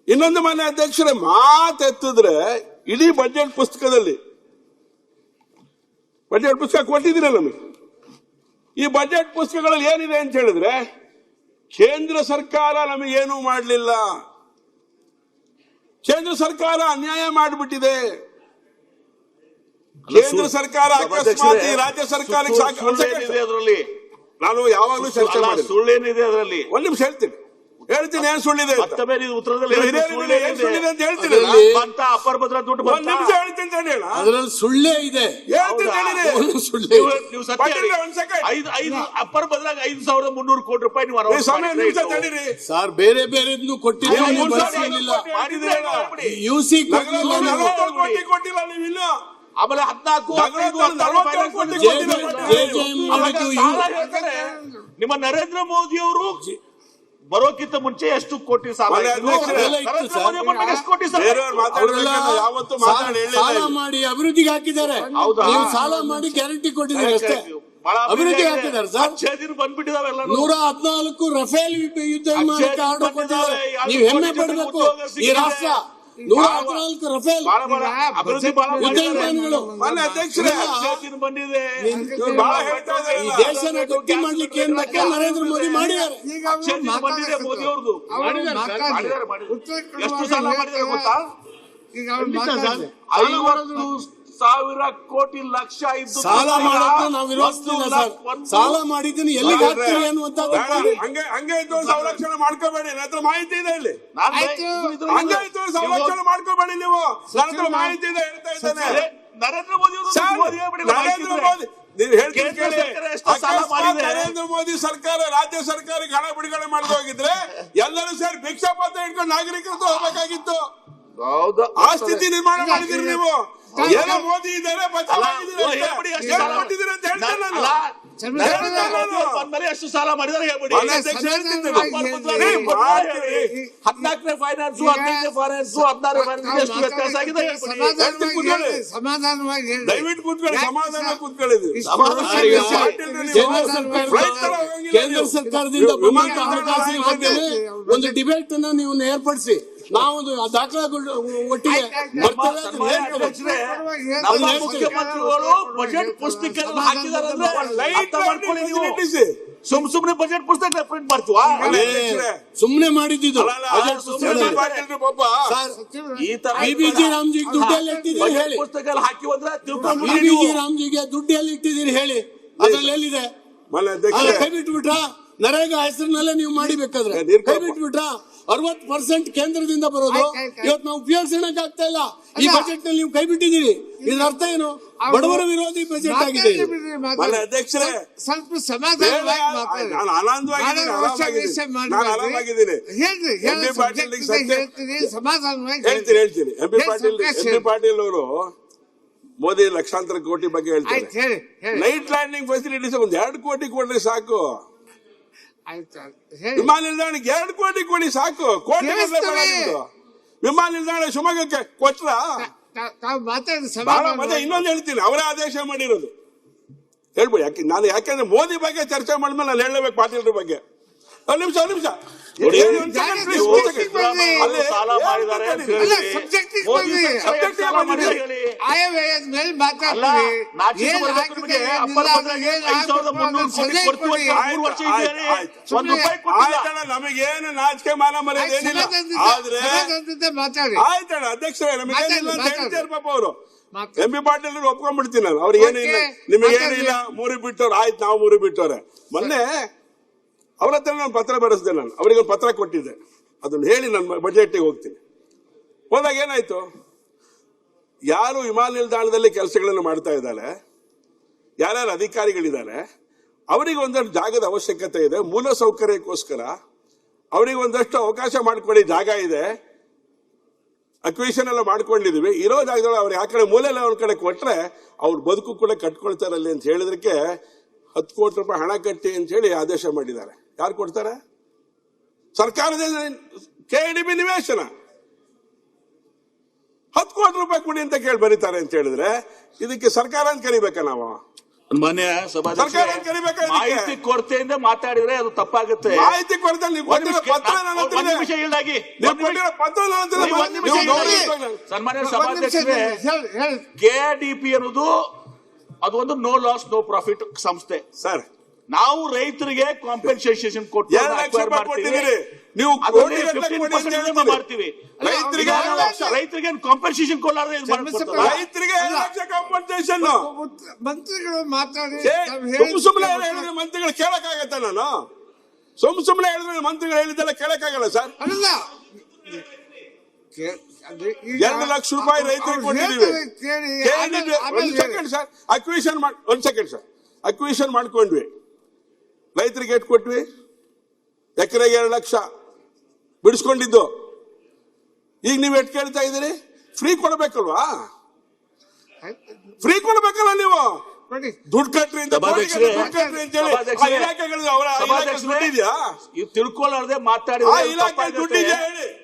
ಇನ್ನೊಂದು ಮಾನ್ಯ ಅಧ್ಯಕ್ಷರೇ, ಮಾತೆತ್ತಿದ್ರೆ ಇಡೀ ಬಜೆಟ್ ಪುಸ್ತಕದಲ್ಲಿ, ಬಜೆಟ್ ಪುಸ್ತಕ ಕೊಟ್ಟಿದ್ದೀರ ನಮಗೆ, ಈ ಬಜೆಟ್ ಪುಸ್ತಕಗಳಲ್ಲಿ ಏನಿದೆ ಅಂತ ಹೇಳಿದ್ರೆ ಕೇಂದ್ರ ಸರ್ಕಾರ ನಮಗೇನೂ ಮಾಡಲಿಲ್ಲ, ಕೇಂದ್ರ ಸರ್ಕಾರ ಅನ್ಯಾಯ ಮಾಡಿಬಿಟ್ಟಿದೆ, ಕೇಂದ್ರ ಸರ್ಕಾರ ಅಕಸ್ಮಾತ್ ರಾಜ್ಯ ಸರ್ಕಾರಕ್ಕೆ ಅದರಲ್ಲಿ ನಾನು ಯಾವಾಗಲೂ ಚರ್ಚೆ ಮಾಡಿ ಸುಳ್ಳೇನಿದೆ ಅದರಲ್ಲಿ ಒಂದ್ ನಿಮಿಷ ಹೇಳ್ತೀನಿ ಏನ್ ಸುಳ್ಳಿದೆ ಉತ್ತರದಲ್ಲಿ ಅಂತ ಹೇಳ್ತೀನಿ. ಅಪ್ಪರ್ ಭದ್ರ ದುಡ್ಡು ಒಂದ್ ನಿಮಿಷ ಹೇಳ್ತೀನಿ ಅಂತ ಹೇಳ, ಅದರಲ್ಲಿ ಸುಳ್ಳೇ ಇದೆ. ಅಪ್ಪರ್ ಭದ್ರಾಗ 5,300 ಕೋಟಿ ರೂಪಾಯಿ ನೀವು ತಡೀರಿ ಸರ್, ಬೇರೆ ಬೇರೆದ್ನು ಕೊಟ್ಟಿಲ್ಲ, ಯುಸಿ ಕೊಟ್ಟಿಲ್ಲ ನೀವಿಲ್ಲ, ಆಮೇಲೆ 14 ನಿಮ್ಮ ನರೇಂದ್ರ ಮೋದಿ ಅವರು ಬರೋಕ್ಕಿಂತ ಮುಂಚೆ ಎಷ್ಟು ಕೋಟಿ ಸಾಲ ಸಾಲ ಮಾಡಿ ಅಭಿವೃದ್ಧಿಗೆ ಹಾಕಿದ್ದಾರೆ. ನೀವು ಸಾಲ ಮಾಡಿ ಗ್ಯಾರಂಟಿ ಕೊಟ್ಟಿದ್ದೀರಿ ಅಷ್ಟೇ, ಅಭಿವೃದ್ಧಿ ಹಾಕಿದ್ದಾರೆ ಸರ್. ಬಂದ್ಬಿಟ್ಟಿದಾವೆಲ್ಲ 114 ರಫೇಲ್ ಯುದ್ಧ ವಿಮಾನಕ್ಕೆ ಆರ್ಡರ್ ಕೊಟ್ಟಿದ್ದಾರೆ. ನೀವು ಹೆಮ್ಮೆ ಪಡಬೇಕು. ಈ ರಾಷ್ಟ್ರ 114 ರಫೇಲ್ ಯುದ್ಧ ವಿಮಾನಗಳು ಬಂದಿದೆ. ಈ ದೇಶನ ಗಟ್ಟಿ ಮಾಡ್ಲಿಕ್ಕೆ ಏನ್ ಬೇಕೋ ನರೇಂದ್ರ ಮೋದಿ ಮಾಡಿದ್ದಾರೆ. ಮೋದಿ ಅವ್ರದ್ದು ಎಷ್ಟು ಸಾಲ ಮಾಡಿದ್ದಾರೆ ಗೊತ್ತಾ? 50,000 ಕೋಟಿ ಲಕ್ಷ ಇದ್ದು ಸಾಲ ಮಾಡೋದು ನಾವು ವಿರೋಧಿಸ್ತಿಲ್ಲ ಸರ್. ಸಾಲ ಮಾಡಿದ್ದೀನಿ ಎಲ್ಲಿಗೆ ಹಾಕ್ತೀವಿ ಅನ್ನುವಂಥದ್ದು ಹಂಗೆ ಇದ್ದು ಸಂರಕ್ಷಣೆ ಮಾಡ್ಕೋಬೇಡಿ, ನನ್ನ ಹತ್ರ ಮಾಹಿತಿ ಇದೆ. ಇಲ್ಲಿ ಹಂಗೆ ಇದ್ದು ಸಂರಕ್ಷಣೆ ಮಾಡ್ಕೋಬೇಡಿ, ನೀವು ನನ್ನ ಹತ್ರ ಮಾಹಿತಿ ಇದೆ ಹೇಳ್ತಾ ಇದ್ದೇನೆ. ನರೇಂದ್ರ ಮೋದಿ ನರೇಂದ್ರ ಮೋದಿ ನೀವು ಹೇಳ್ತೀರಿ ಕೇಳಿ, ನರೇಂದ್ರ ಮೋದಿ ಸರ್ಕಾರ ರಾಜ್ಯ ಸರ್ಕಾರಕ್ಕೆ ಹಣ ಬಿಡುಗಡೆ ಮಾಡದೆ ಹೋಗಿದ್ರೆ ಎಲ್ಲರೂ ಸೇರಿ ಭಿಕ್ಷಾ ಪಾತ್ರ ಇಟ್ಕೊಂಡು ನಾಗರಿಕರು ಹೋಗ್ಬೇಕಾಗಿತ್ತು. ಆ ಸ್ಥಿತಿ ನಿರ್ಮಾಣ ಮಾಡಿದಿರಿ ನೀವು. ಏನೋ ಮೋದಿ ಇದ್ದಾರೆ ಎಷ್ಟು ಸಾಲ ಮಾಡಿದಾರೆ ಹೇಳ್ಬಿಡಿ. 14ನೇ ಫೈನಾನ್ಸ್ 15ನೇ ಫೈನಾನ್ಸ್ 16ನೇ ಫೈನಾನ್ಸ್ ಎಷ್ಟು ವ್ಯತ್ಯಾಸ ಆಗಿದೆ ದಯವಿಟ್ಟು ಕೂತ್ಕೊಳ್ಳಿ, ಸಮಾಧಾನ ಕೂತ್ಕೊಳ್ಳಿ. ಕೇಂದ್ರ ಸರ್ಕಾರದಿಂದ ಒಂದು ಡಿಬೇಟ್ ಅನ್ನ ನೀವು ಏರ್ಪಡಿಸಿ, ನಾವು ದಾಖಲಾಗಳು ಒಟ್ಟಿಗೆ ಮುಖ್ಯಮಂತ್ರಿಗಳು ಬಜೆಟ್ ಪುಸ್ತಕ ಹಾಕಿದಾರೆ ಸುಮ್ನೆ ಬಜೆಟ್ ಪುಸ್ತಕ ಪ್ರಿಂಟ್ ಮಾಡ್ತೀವ? ಸುಮ್ನೆ ಮಾಡಿದ್ದು ಬಿಬಿಜಿ ರಾಮ್ಜಿಗೆ ದುಡ್ಡೆಲ್ಲ ಇಟ್ಟಿದ್ದೀರಿ ಹೇಳಿ, ಪುಸ್ತಕ ಹಾಕಿ ಬಿಬಿಜಿ ರಾಮ್ಜಿಗೆ ದುಡ್ಡೆಲ್ಲ ಇಟ್ಟಿದ್ದೀರಿ ಹೇಳಿ, ಅದ್ರಲ್ಲಿ ಎಲ್ಲಿದೆ? ಕೈ ಬಿಟ್ಬಿಟ್ರಾ? ನರೇಗಾ ಹೆಸರಿನಲ್ಲೇ ನೀವು ಮಾಡಿಬೇಕಾದ್ರೆ ಕೈ ಬಿಟ್ಬಿಟ್ರಾ? 60% ಕೇಂದ್ರದಿಂದ ಬರೋದು ಇವತ್ತು ನಾವು ಉಪಯೋಗಿಸೋಣಕ್ಕೆ ಆಗ್ತಾ ಇಲ್ಲ. ಈ ಬಜೆಟ್ ನಲ್ಲಿ ನೀವು ಕೈ ಬಿಟ್ಟಿದ್ದೀರಿ. ಇದ್ರ ಅರ್ಥ ಏನು? ಬಡವರ ವಿರೋಧಿ ಬಜೆಟ್ ಆಗಿದೆ. ಅಧ್ಯಕ್ಷರೇ, ಸ್ವಲ್ಪ ಸಮಾಧಾನವಾಗಿ ನಾನು ಆರಾಮಾಗಿದ್ದೀನಿ. ಹೇಳ್ತೀನಿ. ಎಂ ಬಿ ಪಾಟೀಲ್ ಅವರು ಮೋದಿ ಲಕ್ಷಾಂತರ ಕೋಟಿ ಬಗ್ಗೆ ಹೇಳ್ತಾರೆ. ನೈಟ್ ಲ್ಯಾಂಡಿಂಗ್ ಫೆಸಿಲಿಟೀಸ್ 1-2 ಕೋಟಿ ಕೊಡ್ರಿ ಸಾಕು. ವಿಮಾನ ನಿಲ್ದಾಣಕ್ಕೆ 2 ಕೋಟಿ ಕೊಡಿ ಸಾಕು. ಕೋಟಿ ವಿಮಾನ ನಿಲ್ದಾಣ ಶಿವಮೊಗ್ಗಕ್ಕೆ ಕೊಟ್ರ? ಇನ್ನೊಂದು ಹೇಳ್ತೀನಿ, ಅವರೇ ಆದೇಶ ಮಾಡಿರೋದು ಹೇಳ್ಬೋದು. ಯಾಕಂದ್ರೆ ಮೋದಿ ಬಗ್ಗೆ ಚರ್ಚೆ ಮಾಡಿದ್ಮೇಲೆ ನಾನು ಹೇಳಬೇಕು ಪಾಟೀಲ್ರ ಬಗ್ಗೆ. ಒಂದು ನಿಮಿಷ ನಮಗೇನು ನಾಚಿಕೆ ಮಾನ ಮರ್ಯಾದೆ ಏನಿಲ್ಲ. ಆದ್ರೆ ಆಯ್ತಣ್ಣ ಅಧ್ಯಕ್ಷರೇ, ನಮಗೇನಿಲ್ಲ ಅಂತ ಹೇಳ್ತಾರೆ ಪಾಪ ಅವರು. ಎಂ ಬಿ ಪಾಟೀಲ್ ಒಪ್ಕೊಂಡ್ಬಿಡ್ತೀನಿ ನಾನು. ಅವ್ರಿಗೇನು ಇಲ್ಲ, ನಿಮಗೇನು ಇಲ್ಲ, 3 ಬಿಟ್ಟವ್ರು ಆಯ್ತು, ನಾವು 3 ಬಿಟ್ಟವ್ರೆ. ಮೊನ್ನೆ ಅವ್ರ ಹತ್ರ ನಾನು ಪತ್ರ ಬರೆಸಿದೆ. ನಾನು ಅವರಿಗೆ ಒಂದು ಪತ್ರ ಕೊಟ್ಟಿದ್ದೆ, ಅದನ್ನು ಹೇಳಿ ನನ್ನ ಬಜೆಟ್ಗೆ ಹೋಗ್ತೀನಿ. ಹೋದಾಗ ಏನಾಯ್ತು, ಯಾರು ವಿಮಾನ ನಿಲ್ದಾಣದಲ್ಲಿ ಕೆಲಸಗಳನ್ನು ಮಾಡ್ತಾ ಇದ್ದಾರೆ, ಯಾರ್ಯಾರು ಅಧಿಕಾರಿಗಳಿದ್ದಾರೆ, ಅವರಿಗೆ ಒಂದಷ್ಟು ಜಾಗದ ಅವಶ್ಯಕತೆ ಇದೆ. ಮೂಲ ಸೌಕರ್ಯಕ್ಕೋಸ್ಕರ ಅವರಿಗೆ ಒಂದಷ್ಟು ಅವಕಾಶ ಮಾಡಿಕೊಡಿ, ಜಾಗ ಇದೆ, ಅಕ್ವಿಷನ್ ಎಲ್ಲ ಮಾಡ್ಕೊಂಡಿದೀವಿ. ಇರೋ ಜಾಗದಲ್ಲಿ ಅವ್ರು ಆ ಕಡೆ ಮೂಲೆಲ್ಲ ಒಂದ್ ಕಡೆ ಕೊಟ್ರೆ ಅವ್ರ ಬದುಕು ಕೂಡ ಕಟ್ಕೊಳ್ತಾರಲ್ಲಿ ಅಂತ ಹೇಳಿದಕ್ಕೆ 10 ಕೋಟಿ ರೂಪಾಯಿ ಹಣ ಕಟ್ಟಿ ಅಂತ ಹೇಳಿ ಆದೇಶ ಮಾಡಿದ್ದಾರೆ. ಯಾರು ಕೊಡ್ತಾರೆ? ಸರ್ಕಾರದಿಂದ ಕೆಡಿಬಿ ನಿವೇಶನ 10 ಕೋಟಿ ರೂಪಾಯಿ ಕೊಡಿ ಅಂತ ಕೇಳಿ ಬರೀತಾರೆ ಅಂತ ಹೇಳಿದ್ರೆ ಇದಕ್ಕೆ ಸರ್ಕಾರ ಅಂತ ಕರಿಬೇಕಾ ನಾವು? ಮಾನ್ಯ ಸಭಾಧ್ಯಕ್ಷರೇ, ಸರ್ಕಾರ ಕರಿಬೇಕಾ ಇದಕ್ಕೆ? ಮಾಹಿತಿ ಕೊರತೆಯಿಂದ ಮಾತಾಡಿದ್ರೆ ಅದು ತಪ್ಪಾಗುತ್ತೆ. ಮಾಹಿತಿ ಕೊಡ್ತಾ ನೀವು ಕೊಟ್ಟಿರೋ ಪತ್ರ ನನ್ನ ಹತ್ರ ಒಂದ್ ಇದೆ. ನಿಮಿಷ ಹೇಳ್ದಾಗಿ ನೀವು ಕೊಟ್ಟಿರೋ ಪತ್ರ ನನ್ನ ಹತ್ರ ಇದೆ. ಒಂದ್ ನಿಮಿಷ ನೀವು ಹೇಳ್ದಾಗಿ. ಗೌರವಿಸ್ಬೇಕು. ಸನ್ಮಾನ್ಯ ಒಂದ್ ನಿಮಿಷ ಸಭಾಧ್ಯಕ್ಷರೇ, ಹೇಳಿ ಕೆಆರ್ಡಿಪಿ ಅನ್ನೋದು ಅದು ಒಂದು ನೋ ಲಾಸ್ ನೋ ಪ್ರಾಫಿಟ್ ಸಂಸ್ಥೆ. ಸರ್ ನಾವು ರೈತರಿಗೆ ಕಾಂಪೆನ್ಸೇಷನ್ ಕೊಟ್ಟು 2 ಲಕ್ಷ ರೂಪಾಯಿ ಕೊಟ್ಟಿದ್ದೀರಿ. ನೀವು ಅದರಲ್ಲಿ ಕೋಟಿ ಗಟ್ಟಲೆ 15% ಕೊಡಿ ಅಂತ ರಿನಿಮಮ್ ಹೇಳ್ತೀರಿ. ಮಾಡ್ತೀವಿ. ರೈತರಿಗೆ ರೈತರಿಗೆ ಕಾಂಪೆನ್ಸೇಷನ್ ಕೊಡಲಾರ್ದೆ ಇದು ಮಾಡ್ಕೊಡ್ತಾರಾ? ರೈತರಿಗೆ 2 ಲಕ್ಷ ಕಾಂಪನ್ಸೇಷನ್ ಮಂತ್ರಿಗಳು ಮಾತಾಡಿ ಸುಮ್ಮನೆ ಹೇಳಿದ್ರೆ ಮಂತ್ರಿಗಳು ಕೇಳಕ್ಕಾಗತ್ತ? ನಾನು ಸುಮ್ಮನೆ ಹೇಳಿದ್ರೆ ಮಂತ್ರಿಗಳು ಹೇಳಿದ್ದೆಲ್ಲ ಕೇಳಕ್ಕಾಗಲ್ಲ ಸರ್. ಅಲ್ಲ 2 ಲಕ್ಷ ರೂಪಾಯಿ ರೈತರಿಗೆ ಕೊಟ್ಟಿದ್ದೀವಿ. ಒಂದ್ ಸೆಕೆಂಡ್ ಸರ್, ಅಕ್ವಿಷನ್ ಮಾಡ್ಕೊಂಡ್ವಿ. ರೈತರಿಗೆ ಎಷ್ಟು ಕೊಟ್ವಿ? ಎಕರೆಗೆ 2 ಲಕ್ಷ ಬಿಡಿಸ್ಕೊಂಡಿದ್ದು. ಈಗ ನೀವು ಎಷ್ಟು ಕೇಳ್ತಾ ಇದ್ದೀರಿ? ಫ್ರೀ ಕೊಡ್ಬೇಕಲ್ವಾ? ಫ್ರೀ ಕೊಡ್ಬೇಕಲ್ಲ ನೀವು? ದುಡ್ಡು ಕಟ್ರಿ ಅಂತ ಸಭಾಧ್ಯಕ್ಷರೇ, ದುಡ್ಡು ಕಟ್ರಿ ಅಂತ ಹೇಳಿ ಆ ಇಲಾಖೆಗಳು ಅವರ ಇಲಾಖೆ ದುಡ್ಡಿದ್ಯಾ? ಇದು ತಿಳ್ಕೊಳ್ಳಾರ್ದೆ ಆ ಮಾತಾಡಿದ್ರೆ ಇಲಾಖೆ ದುಡ್ಡಿದ್ಯಾ ಹೇಳಿ.